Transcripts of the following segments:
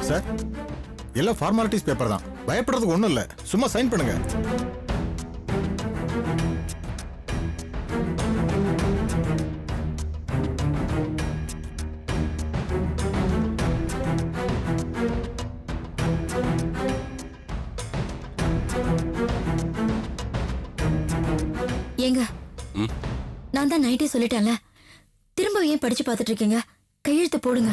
Sir, எல்லாம் formalities paper தான், பயப்படுறதுக்கு ஒண்ணும் இல்ல, சும்மா சைன் பண்ணுங்க. ஏங்க, நான் தான் நைட்டே சொல்லிட்டேன்ல, திரும்ப ஏன் படிச்சு பார்த்துட்டு இருக்கீங்க? கையெழுத்து போடுங்க.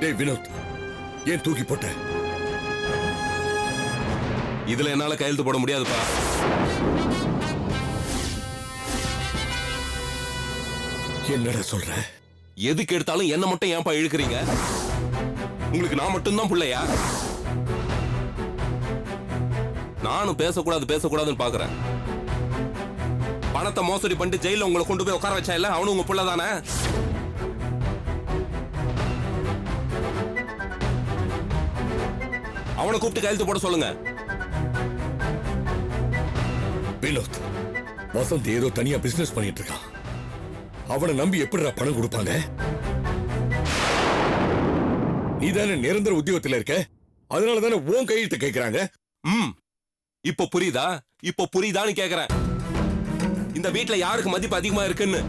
டேய் வினோத், ஏன் தூக்கி போட்ட? இதுல என்னால கையெழுத்து போட முடியாதுப்பா. என்னடா சொல்ற? எதுக்கு எடுத்தாலும் என்ன மட்டும் ஏன்பா இழுக்கிறீங்க? உங்களுக்கு நான் மட்டும்தான் பிள்ளையா? நானும் பேசக்கூடாதுன்னு பாக்குறேன். பணத்தை மோசடி பண்ணிட்டு ஜெயில உங்களை கொண்டு போய் உட்கார வச்சா இல்ல, அவனு உங்க பிள்ளை தானே? அவனை கூப்பிட்டு கையெழுத்து போட சொல்லுங்க. வினோத், வசந்த் ஏதோ தனியா பிசினஸ் பண்ணிட்டு இருக்கான். அவனை நம்பி எப்படிடா பணம் கொடுப்பாங்க? நீ தானே நிரந்தர உத்தியோகத்தில் இருக்க, அதனால தானே உன் கையெழுத்து கேட்கிறாங்க. இப்போ புரியுதான்னு கேக்குறேன். இந்த வீட்டுல யாருக்கு மதிப்பு அதிகமா இருக்குன்னு.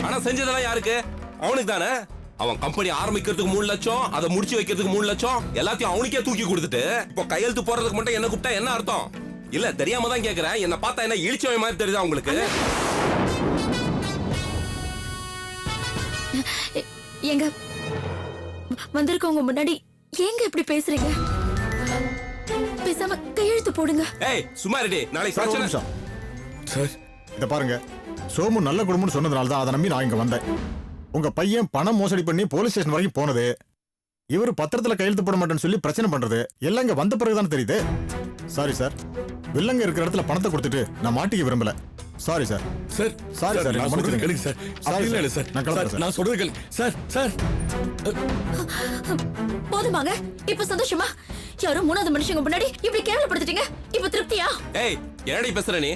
ஆனா செஞ்சதெல்லாம் யாருக்கு? அவனுக்கு தானே. அவன் கம்பெனி ஆரம்பிக்கிறதுக்கு 3 லட்சம், அதை முடிச்சு வைக்கிறதுக்கு 3 லட்சம், எல்லாத்தையும் அவனுக்கே தூக்கி கொடுத்துட்டு இப்போ கையெழுத்து போறதுக்கு மட்டும் என்ன கூப்பிட்டா என்ன அர்த்தம்? இல்ல தெரியாம தான் கேக்குறேன். என்ன பார்த்தா என்ன இழிச்சவன் மாதிரி தெரியுதா உங்களுக்கு? ஏங்க, வந்திருக்கவங்க முன்னாடி ஏங்க இப்படி பேசுறீங்க? பேசாம கையெழுத்து போடுங்க. ஏய் சும்மா இருடி, நாளைக்கு சார், ஒரு பிரச்சனை. நிமிஷம். சார், இத பாருங்க, சோமு நல்ல குடும்பம்னு சொன்னதுனால தான் அதை நம்பி நான் இங்க வந்தேன். உங்க பையன் பணம் மோசடி பண்ணி போலீஸ் ஸ்டேஷன் வரைக்கும் போனது, இவர் பத்திரத்துல கையெழுத்து போட மாட்டேன்னு சொல்லி பிரச்சனை பண்றது எல்லாம் இங்க வந்த பிறகுதான் தெரியுது. சாரி சார், வில்லங்க இருக்கிற இடத்துல பணத்தை கொடுத்துட்டு நான் மாட்டிக்க விரும்பல. Sorry sir. Sir, sorry sir, நான் சொல்றது கேளுங்க சார். சாரி இல்ல சார், நான் கிளம்புறேன் சார். நான் சொல்றது கேளுங்க சார். சார், போதுமாங்க? இப்ப சந்தோஷமா? யாரோ 3வது மனுஷங்க முன்னாடி இப்படி கேவலப்படுத்திட்டீங்க, இப்ப திருப்தியா? ஏய் என்னடி பேசுற நீ?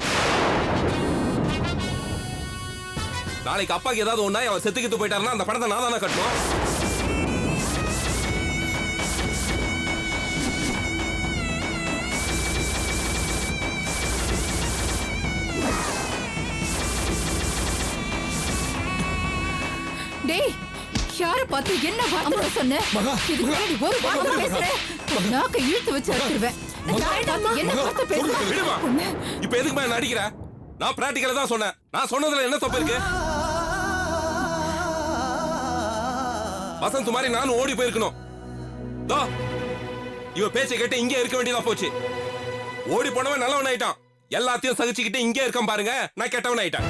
நாளைக்கு அப்பாக்கு ஏதாவது ஒண்ணா அவன் செத்துக்கிட்டு போயிட்டாருன்னா அந்த பணத்தை நான் தானே கட்டணும். டேய், யார பார்த்து என்ன வார்த்தை சொன்ன? இது முன்னாடி ஒரு வார்த்தை பேசுறேன், நாக்க இழுத்து வச்சு அறுத்துருவேன். என்ன வார்த்தை பேசுற? இப்ப எதுக்கு மேல நடிக்கிற? நான் பிராக்டிக்கலா தான் சொன்னேன். நான் சொன்னதுல என்ன தப்பு இருக்கு? வசந்த் மாதிரி நானும் ஓடி போயிருக்கணும். தோ, இவ பேச்சை கேட்டு இங்கே இருக்க வேண்டியதா போச்சு. ஓடி போனவன் நல்லவன் ஆயிட்டான். எல்லாத்தையும் சகிச்சுக்கிட்டு இங்கே இருக்கான் பாருங்க, நான் கெட்டவன் ஆயிட்டேன்.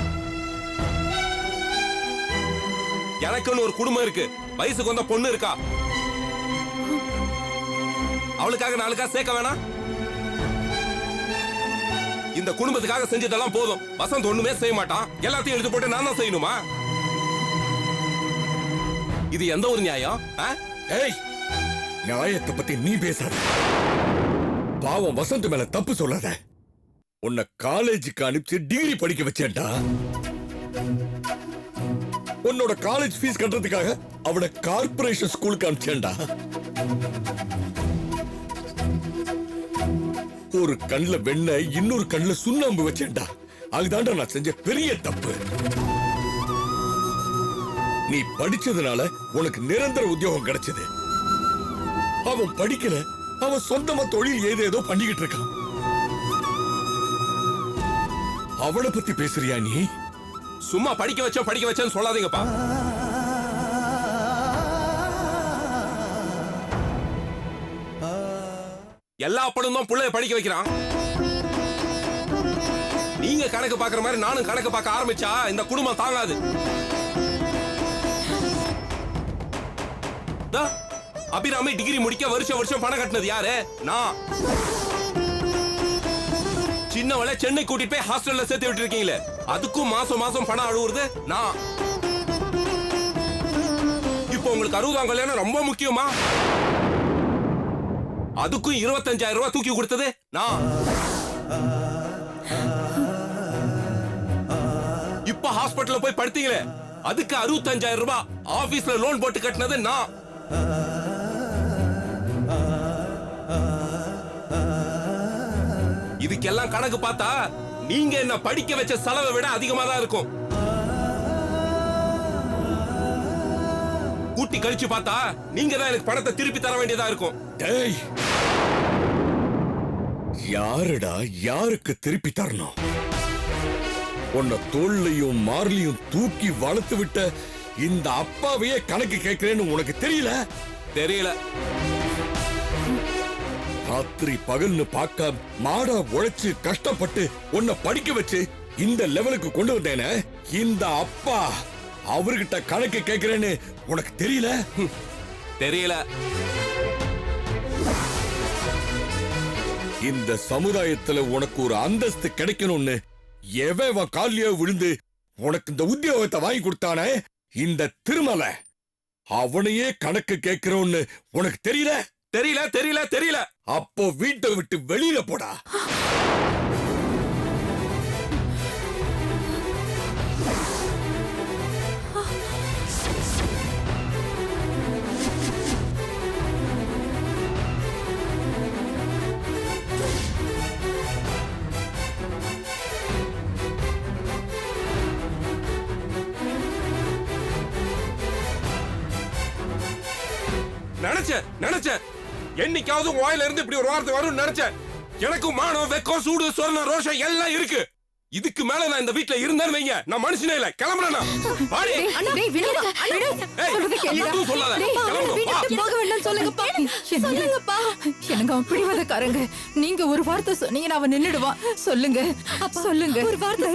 எனக்குன்னு ஒரு குடும்பம் இருக்கு, வயசுக்கு வந்த பொண்ணு இருக்கா. அவளுக்காக நாளுக்காக சேர்க்க வேணாம். இந்த குடும்பத்துக்காக செஞ்சதெல்லாம் போதும். வசந்த் ஒண்ணுமே செய்ய மாட்டான், எல்லாத்தையும் எடுத்து போட்டு நான் தான் செய்யணுமா? இது எந்த ஒரு நியாயம்? ஏய், நியாயத்தை பத்தி நீ பேசாத. பாவம் வசந்த் மேல தப்பு சொல்லாத. உன்னை காலேஜுக்கு அனுப்பிச்சு டிகிரி படிக்க வச்சேன்டா. உன்னோட காலேஜ் ஃபீஸ் கட்டுறதுக்காக அவனை கார்ப்பரேஷன் ஸ்கூலுக்கு அனுப்பிச்சேன்டா. ஒரு கண்ணுல வெண்ணெய், இன்னொரு கண்ணுல சுண்ணாம்பு வச்சேன்டா. அதுதான்டா நான் செஞ்ச பெரிய தப்பு. நீ படிச்சதுனால உனக்கு நிரந்தர உத்தியோகம் கிடைச்சது. அவன் படிக்கல, அவன் சொந்தமா தொழில் ஏதேதோ பண்ணிக்கிட்டு இருக்கான். அவளை பத்தி பேசுறியா நீ? சும்மா படிக்க வச்சேன்னு சொல்லாதீங்கப்பா. எல்லா படம் தான் புள்ளைய படிக்க வைக்கிறான். நீங்க கணக்கு பாக்குற மாதிரி நானும் கணக்கு பார்க்க ஆரம்பிச்சா இந்த குடும்பம் தாங்காது. அபிராமி டிகிரி முடிக்க வருஷம் பணம் கட்டினது யாரு? நான். சின்னவளை சென்னை கூட்டிட்டு போய் ஹாஸ்டல்ல சேர்த்து விட்டு இருக்கீங்களே, அதுக்கும் மாசம் பணம் அழுவுறது நான். இப்போ உங்களுக்கு 60ஆம் கல்யாணம் ரொம்ப முக்கியமா? அதுக்கும் 25,000 ரூபாய் தூக்கி கொடுத்தது நான். இப்ப ஹாஸ்பிடல்ல போய் படுத்தீங்களே, அதுக்கு 65,000 ரூபாய் ஆபீஸ்ல லோன் போட்டு கட்டினது நான். இதுக்கெல்லாம் கணக்கு பார்த்தா நீங்க என்ன படிக்க வச்ச செலவை விட அதிகமா தான் இருக்கும். கூட்டி கழிச்சு பார்த்தா நீங்க தான் எனக்கு பணத்தை திருப்பி தர வேண்டியதா இருக்கும். டேய், யாருடா யாருக்கு திருப்பி தரணும்? உன்னை தோல்லையும் மார்லையும் தூக்கி வளர்த்து விட்ட இந்த அப்பாவையே கணக்கு கேட்கிறேன்னு உனக்கு தெரியல? தெரியல. ராத்திரி பகல்னு பார்க்க மாடா உழைச்சு கஷ்டப்பட்டு உன்னை படிக்க வச்சு இந்த லெவலுக்கு கொண்டு வந்தேனே, இந்த அப்பா அவர்கிட்ட கணக்கு கேட்கிறேன்னு உனக்கு தெரியல? தெரியல. இந்த சமுதாயத்துல உனக்கு ஒரு அந்தஸ்து கிடைக்கணும்னு எவன் காலியோ விழுந்து உனக்கு இந்த உத்தியோகத்தை வாங்கி கொடுத்தானே, இந்த திருமலை, அவனையே கணக்கு கேட்கிறோன்னு உனக்கு தெரியல? தெரியல தெரியல தெரியல. அப்போ வீட்டை விட்டு வெளியில போடா. நினைச்சேன் என்னைக்காவது வாயில இருந்து இப்படி ஒரு வார்த்தை வரும் நினைச்சேன். எனக்கு மானம், வெக்கம், சூடு, சொர்ணம், ரோஷம் எல்லாம் இருக்கு. இதுக்கு மேல நான் இந்த வீட்ல இருந்தேன்னு வைங்க, நான் மனுஷனே இல்ல. கிளம்புறேனா? வாடி. டேய் விடுடா, சொல்றத கேளுடா. மட்டும் சொல்லாத. கிளம்பு, வா. போக வேண்டாம் சொல்லுங்கப்பா. சொல்லுங்கப்பா. எனக்கு அவன் பிடிவாதக்காரங்க. நீங்க ஒரு வார்த்தை சொன்னீங்கன்னா அவன் நின்னுடுவான். சொல்லுங்க, சொல்லுங்க. ஒரு வார்த்தை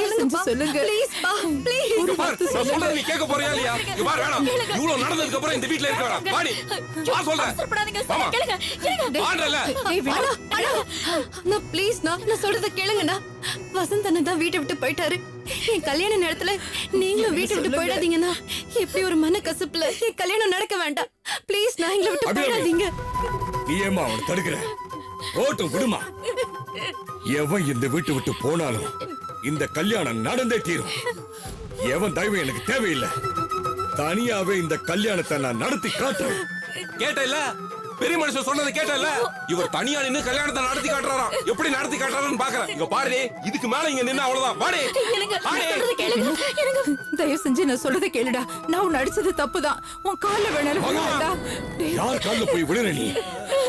சொல்லுங்க. ப்ளீஸ் பா, ப்ளீஸ். ஒரு வார்த்தை சொல்லுங்க. நீ கேட்க போறியா இல்லையா? இங்க வா, வேணாம். இவ்ளோ நடந்ததுக்கு அப்புறம் இந்த வீட்ல இருக்க வேணாம். வாடி. வா சொல்றேன். அவசரப்படாதீங்க சார், கேளுங்க. வாடல. டேய் விடுடா. நான் ப்ளீஸ் நான் சொல்றத கேளுங்கண்ணா. வசந்த் அண்ணா தான் வீட்டை விட்டு போயிட்டாரு. என் கல்யாண நேரத்துல நீங்களும் வீட்டை விட்டு போயிடாதீங்கண்ணா. எப்படி ஒரு மன கசப்புல என் கல்யாணம் நடக்க வேண்டாம். ப்ளீஸ் நான் எங்களை விட்டு போயிடாதீங்க. நீ ஏமா அவனை தடுக்கிற? ஓட்டும் விடுமா. எவன் இந்த வீட்டு விட்டு போனாலும் இந்த கல்யாணம் நடந்தே தீரும். எவன் தயவு எனக்கு தேவையில்லை. தனியாவே இந்த கல்யாணத்தை நான் நடத்தி காட்டுறேன். கேட்டல? பெரிய மனுஷன் சொன்னதை கேட்டல. இவர் தனியா நின்னு கல்யாணத்தை நடத்தி காட்டுறாராம். எப்படி நடத்தி காட்டுறாருன்னு பாக்குறேன். இங்க பாரு, இதுக்கு மேல இங்க நின்னா அவ்வளவுதான். வாடி எனக்கு வாடி. சொல்றத கேளுங்க. எனக்கு தயவு செஞ்சு நான் சொல்றதை கேளுடா. நான் உன்னை அடிச்சது தப்புதான். உன் கால்ல வேணாலும் விழுடா. டேய், யார் கால்ல போய் விழுற நீ?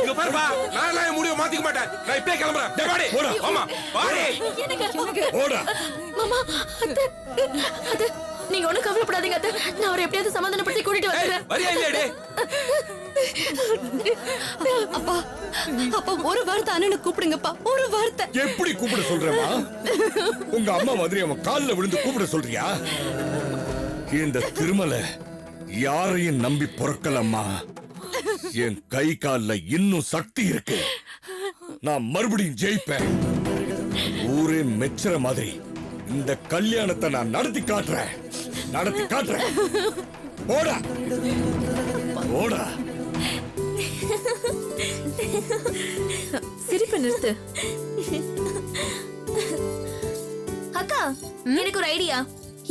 இங்க பாருப்பா, நான் எல்லாம் என் முடிவை மாத்திக்க மாட்டேன். நான் இப்பே கிளம்புறேன். டேய் வாடி. போடா. ஆமா வாடி. எனக்கு ஓடா. மாமா அத்தை நீங்க ஒண்ணும் கவலைப்படாதீங்க அத்தை. நான் அவரை எப்படியாவது சமாதானப்படுத்தி கூட்டிட்டு ஏய், வந்துடுறேன். வரியா இல்லையா? அப்பா அப்பா ஒரு வார்த்தை அண்ணனை கூப்பிடுங்கப்பா, ஒரு வார்த்தை. எப்படி கூப்பிட சொல்றமா? உங்க அம்மா மாதிரி அவன் கால்ல விழுந்து கூப்பிட சொல்றியா? இந்த திருமலை யாரையும் நம்பி பொறுக்கலம்மா. என் கை கால்ல இன்னும் சக்தி இருக்கு. நான் மறுபடியும் ஜெயிப்பேன். ஊரே மெச்சுற மாதிரி இந்த கல்யாணத்தை நான் நடத்தி காட்டுறேன். போடா போடா. சிரிப்பு நிறுத்து. அக்கா, எனக்கு ஒரு ஐடியா.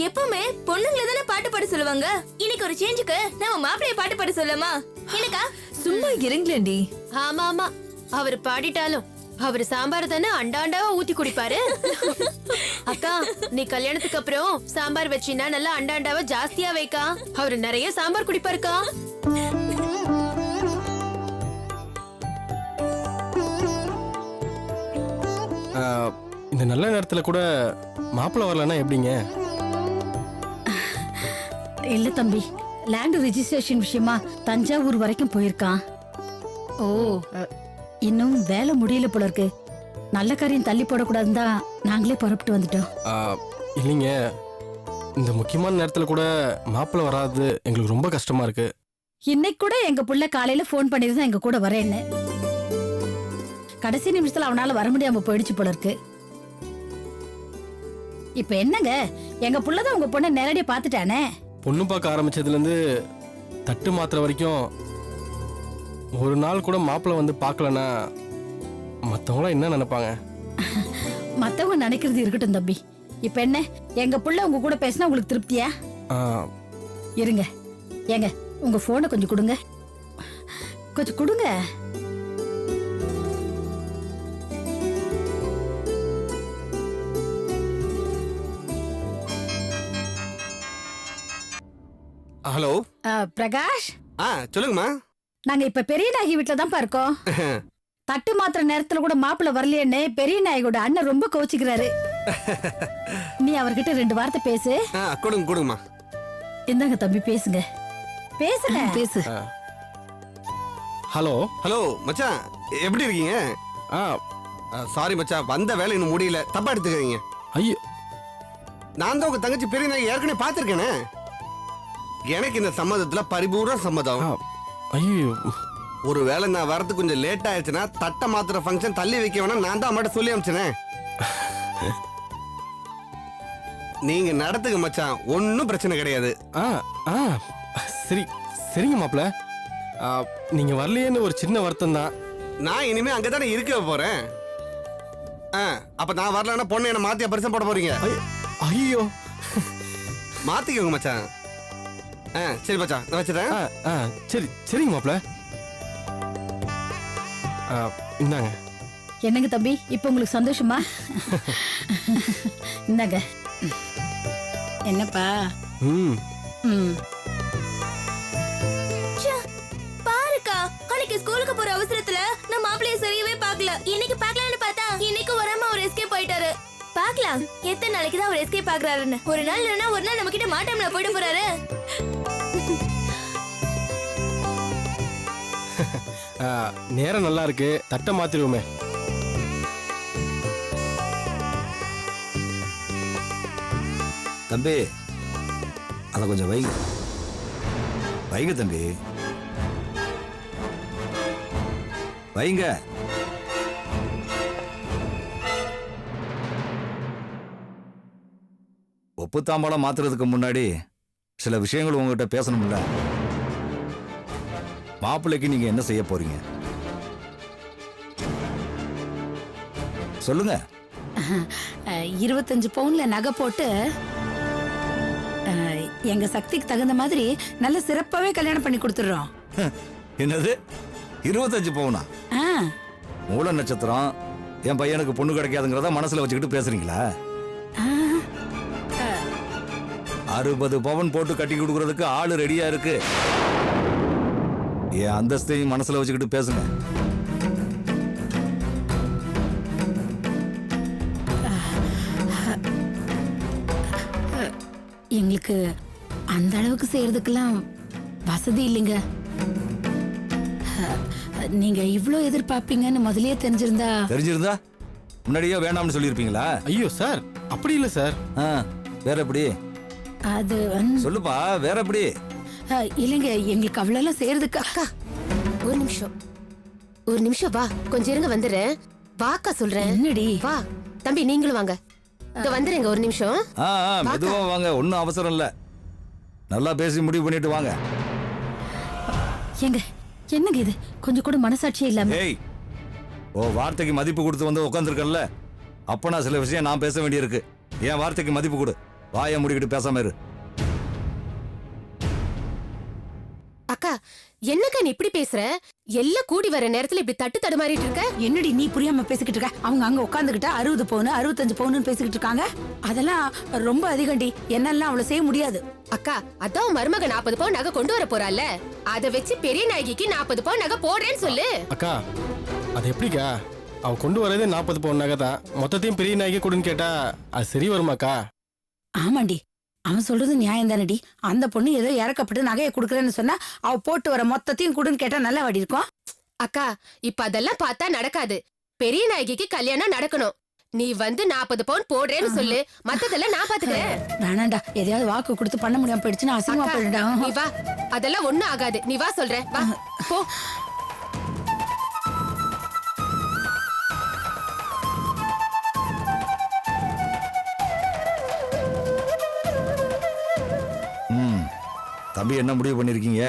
எப்பவுமே பொண்ணுங்களை தானே பாட்டு பாட சொல்லுவாங்க. இன்னைக்கு ஒரு சேஞ்சுக்கு நம்ம மாப்பிளைய பாட்டு பாட சொல்லமா? எனக்கா? சும்மா இருங்களேண்டி. ஆமா ஆமா, அவர் பாடிட்டாலும் அவர் சாம்பார் தானே அண்டாண்டாவா ஊத்தி குடிப்பாரு. அக்கா, நீ கல்யாணத்துக்கு அப்புறம் சாம்பார் வச்சினா நல்லா அண்டாண்டாவா ஜாஸ்தியா வைக்கா. அவரு நிறைய சாம்பார் குடிப்பாருக்கா. இந்த நல்ல நேரத்துல கூட மாப்பிள்ளை வரலன்னா எப்படிங்க? இல்ல தம்பி, லேண்ட் ரெஜிஸ்ட்ரேஷன் விஷயமா தஞ்சாவூர் வரைக்கும் போயிருக்கான். ஓ, இன்னும் வேலை முடியல போல இருக்கு. நல்ல காரியம் தள்ளி போடக்கூடாதுன்னு தான் நாங்களே புறப்பட்டு வந்துட்டோம். இல்லைங்க, இந்த முக்கியமான நேரத்துல கூட மாப்பிள்ளை வராது எங்களுக்கு ரொம்ப கஷ்டமா இருக்கு. இன்னைக்கு கூட எங்க புள்ள காலையில போன் பண்ணிருந்தா எங்க கூட வரேன்னு. கடைசி நிமிஷத்துல அவனால வர முடியாம போயிடுச்சு போல இருக்கு. இப்ப என்னங்க, எங்க புள்ளதான் உங்க பொண்ணை நேரடியா பாத்துட்டானே. பொண்ணு பார்க்க ஆரம்பிச்சதுல இருந்து தட்டு மாத்துற வரைக்கும் ஒரு நாள் கூட மாப்பிள்ளை வந்து பார்க்கலன்னா மத்தவங்களாம் என்ன நினைப்பாங்க? மத்தவங்க நினைக்கிறது இருக்கட்டும் தம்பி. இப்ப என்ன, எங்க புள்ள உங்க கூட பேசினா உங்களுக்கு திருப்தியா? ஆ, இருங்க, ஏங்க உங்க போனை கொஞ்சம் கொடுங்க. கொஞ்சம் கொடுங்க. ஹலோ. பிரகாஷ், சொல்லுங்கம்மா. நாங்க இப்ப பெரிய நாயகி வீட்டுல தான் இருக்கோம். தட்டு மாத்திர நேரத்துல கூட மாப்பிள்ள வரலையேன்னு பெரிய நாயகோட அண்ணன் ரொம்ப கோச்சிக்கிறாரு. நீ அவர்கிட்ட 2 வார்த்தை பேசு. கொடுங்கம்மா. இந்தாங்க தம்பி, பேசுங்க பேசுங்க. பேசு. ஹலோ. ஹலோ மச்சான், எப்படி இருக்கீங்க? சாரி மச்சான், வந்த வேலை இன்னும் முடியல, தப்பா எடுத்துக்கிறீங்க. ஐயோ, நான் தான் உங்க தங்கச்சி பெரிய நாயகி ஏற்கனவே பார்த்திருக்கேனே. எனக்கு இந்த சம்மதத்துல பரிபூர்ண சம்மதம். ஐயோ, ஒரு வேளை நான் வரது கொஞ்சம் லேட் ஆயிடுச்சுன்னா தட்டை மாத்திர ஃபங்க்ஷன் தள்ளி வைக்க வேணாம், நான் தான் அம்மாட்ட சொல்லி அனுப்பிச்சேனே. நீங்க நடத்துங்க மச்சான், ஒன்னும் பிரச்சனை கிடையாது. சரி சரிங்க மாப்பிள்ள. நீங்க வரலையேன்னு ஒரு சின்ன வருத்தம் தான். நான் இனிமே அங்கதானே இருக்க போறேன். அப்ப நான் வரலன்னா பொண்ணு என்ன மாத்தியா பரிசம் போட போறீங்க? ஐயோ, மாத்திக்கோங்க மச்சான். சரி மச்சான், நான் வச்சிடறேன். சரி சரிங்க மாப்பிள்ள. இந்தாங்க. என்னங்க தம்பி, இப்ப உங்களுக்கு சந்தோஷமா? இந்தாங்க. என்னப்பா? ம், பாருக்கா, அன்னைக்கு ஸ்கூலுக்கு போற அவசரத்துல நான் மாப்பிளைய சரியவே பார்க்கல. இன்னைக்கு பார்க்கலாம்னு பார்த்தா இன்னைக்கு வராம அவர் எஸ்கேப் ஆயிட்டாரு. பார்க்கலாம் எத்தனை நாளைக்கு தான் அவர் எஸ்கேப் ஆகுறாருன்னு. ஒரு நாள் இல்லைன்னா ஒரு நாள் நம்ம கிட்ட மாட்டாமல போயிட்டு போறாரு. நேரம் நல்லா இருக்கு, தட்டை மாத்திருவோமே. தம்பி, அத கொஞ்சம் வைங்க தம்பி, வைங்க. உப்பு தாம்பாளம் மாத்துறதுக்கு முன்னாடி சில விஷயங்கள் உங்ககிட்ட பேசணும்ல. மாப்பிள்ளைக்கு நீங்க என்ன செய்ய போறீங்க சொல்லுங்க. 25 பவுன்ல நகை போட்டு எங்க சக்திக்கு தகுந்த மாதிரி நல்ல சிறப்பாவே கல்யாணம் பண்ணி கொடுத்துடுறோம். என்னது 25 பவுனா? ஆ, மூல நட்சத்திரம் என் பையனுக்கு பொண்ணு கிடைக்காதுங்கிறத மனசுல வச்சுக்கிட்டு பேசுறீங்களா? ஆ, 60 பவுன் போட்டு கட்டி கொடுக்கறதுக்கு ஆளு ரெடியா இருக்கு. என் அந்தஸ்தையும் மனசுல வச்சுக்கிட்டு பேசுங்க. எங்களுக்கு அந்த அளவுக்கு செய்யறதுக்கெல்லாம் வசதி இல்லைங்க. நீங்க இவ்ளோ எதிர்பார்ப்பீங்கன்னு முதல்லயே தெரிஞ்சிருந்தா. தெரிஞ்சிருந்தா முன்னாடியே வேண்டாம்னு சொல்லியிருப்பீங்களா? ஐயோ சார், அப்படி இல்லை சார். ஆ, வேற எப்படி அது சொல்லுப்பா, வேற எப்படி? இல்லைங்க, எங்களுக்கு அவ்வளவு செய்யறதுக்கு. அக்கா ஒரு நிமிஷம் வா, கொஞ்சம் இருங்க வந்துடுறேன். வாக்கா சொல்றேன். என்னடி? வா தம்பி, நீங்களும் வாங்க. இங்க வந்துருங்க ஒரு நிமிஷம். ஆ, மெதுவா வாங்க, ஒன்றும் அவசரம் இல்லை. நல்லா பேசி முடிவு பண்ணிட்டு வாங்க. எங்க என்னங்க இது? கொஞ்சம் கூட மனசாட்சியே இல்லாம. ஏய், ஓ வார்த்தைக்கு மதிப்பு கொடுத்து வந்து உட்காந்துருக்கல, அப்ப நான் சில விஷயம் நான் பேச வேண்டியிருக்கு. என் வார்த்தைக்கு மதிப்பு கொடு. வாயை முடிக்கிட்டு பேசாம இரு. அக்கா, என்னக்கா நீ இப்படி பேசுற? எல்லாம் கூடி வர நேரத்துல இப்படி தட்டு தடுமாறிட்டு இருக்க. என்னடி நீ புரியாம பேசிக்கிட்டு இருக்க? அவங்க அங்க உட்காந்துக்கிட்ட 60 பவுன் 65 பவுன் பேசிக்கிட்டு இருக்காங்க. அதெல்லாம் ரொம்ப அதிகண்டி. என்னெல்லாம் அவ்வளவு செய்ய முடியாது. அக்கா, அதான் மருமக 40 பவுன் நகை கொண்டு வர போறால, அத வச்சு பெரிய நாயகிக்கு 40 பவுன் நகை போடுறேன்னு சொல்லு. அக்கா, அது எப்படிக்கா? அவ கொண்டு வரதே 40 பவுன் நகை தான். மொத்தத்தையும் பெரிய நாய்க்கு கொடுன்னு கேட்டா அது சரி வருமாக்கா? ஆமாண்டி, அவன் சொல்றது நியாயம் தானடி. அந்த பொண்ணு ஏதோ இறக்கப்பட்டு நகையை கொடுக்குறேன்னு சொன்னா அவ போட்டு வர மொத்தத்தையும் கொடுன்னு கேட்டா நல்லா வாடி இருக்கும். அக்கா, இப்ப அதெல்லாம் பார்த்தா நடக்காது. பெரிய நாயகிக்கு கல்யாணம் நடக்கணும். நீ வந்து 40 பவுன் போடுறேன்னு சொல்லு, மத்ததெல்லாம் நான் பாத்துக்கிறேன். வேணாண்டா, எதையாவது வாக்கு கொடுத்து பண்ண முடியாம போயிடுச்சுன்னா அசிங்கமா அக்கா, போயிடுடா. நீ வா, அதெல்லாம் ஒண்ணும் ஆகாது. நீ வா சொல்றேன், வா போ. தம்பி, என்ன முடிவு பண்ணிருக்கீங்க?